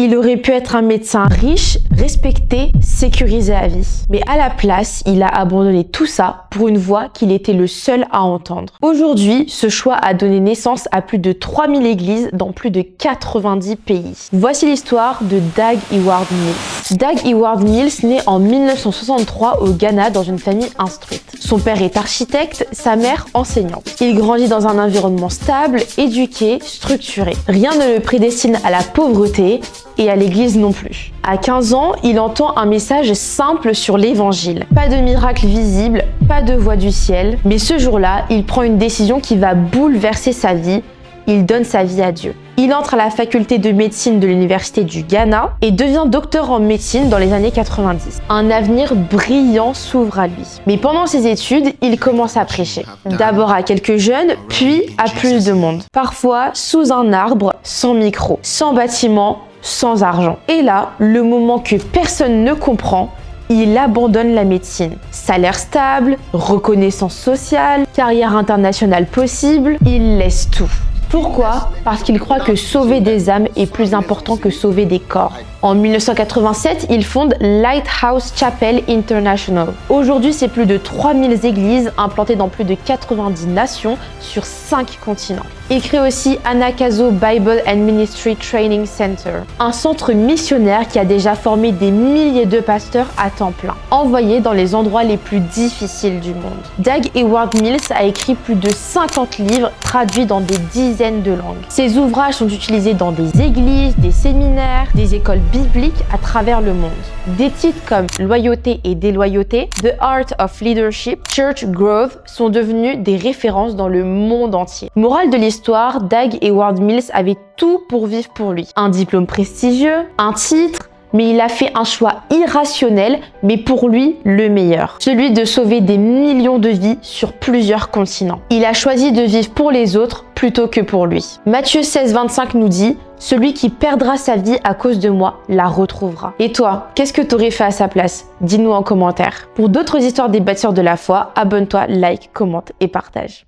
Il aurait pu être un médecin riche, respecté, sécurisé à vie. Mais à la place, il a abandonné tout ça pour une voix qu'il était le seul à entendre. Aujourd'hui, ce choix a donné naissance à plus de 3000 églises dans plus de 90 pays. Voici l'histoire de Dag Heward Mills. Dag Heward Mills naît en 1963 au Ghana dans une famille instruite. Son père est architecte, sa mère enseignante. Il grandit dans un environnement stable, éduqué, structuré. Rien ne le prédestine à la pauvreté et à l'église non plus. À 15 ans, il entend un message simple sur l'évangile. Pas de miracle visible, pas de voix du ciel, mais ce jour-là, il prend une décision qui va bouleverser sa vie. Il donne sa vie à Dieu. Il entre à la faculté de médecine de l'université du Ghana et devient docteur en médecine dans les années 90. Un avenir brillant s'ouvre à lui. Mais pendant ses études, il commence à prêcher. D'abord à quelques jeunes, puis à plus de monde. Parfois sous un arbre, sans micro, sans bâtiment, sans argent. Et là, le moment que personne ne comprend, il abandonne la médecine. Salaire stable, reconnaissance sociale, carrière internationale possible, il laisse tout. Pourquoi? Parce qu'il croit que sauver des âmes est plus important que sauver des corps. En 1987, il fonde Lighthouse Chapel International. Aujourd'hui, c'est plus de 3000 églises implantées dans plus de 90 nations sur 5 continents. Il crée aussi Anagkazo Bible and Ministry Training Center, un centre missionnaire qui a déjà formé des milliers de pasteurs à temps plein, envoyés dans les endroits les plus difficiles du monde. Dag Heward Mills a écrit plus de 50 livres traduits dans des dizaines de langues. Ses ouvrages sont utilisés dans des églises, des séminaires, des écoles bibliques à travers le monde. Des titres comme Loyauté et déloyauté, The Art of Leadership, Church Growth sont devenus des références dans le monde entier. Morale de l'histoire, Dag Heward Mills avait tout pour vivre pour lui. Un diplôme prestigieux, un titre, mais il a fait un choix irrationnel, mais pour lui, le meilleur. Celui de sauver des millions de vies sur plusieurs continents. Il a choisi de vivre pour les autres plutôt que pour lui. Matthieu 16, 25 nous dit « Celui qui perdra sa vie à cause de moi la retrouvera. » Et toi, qu'est-ce que tu aurais fait à sa place? Dis-nous en commentaire. Pour d'autres histoires des bâtisseurs de la foi, abonne-toi, like, commente et partage.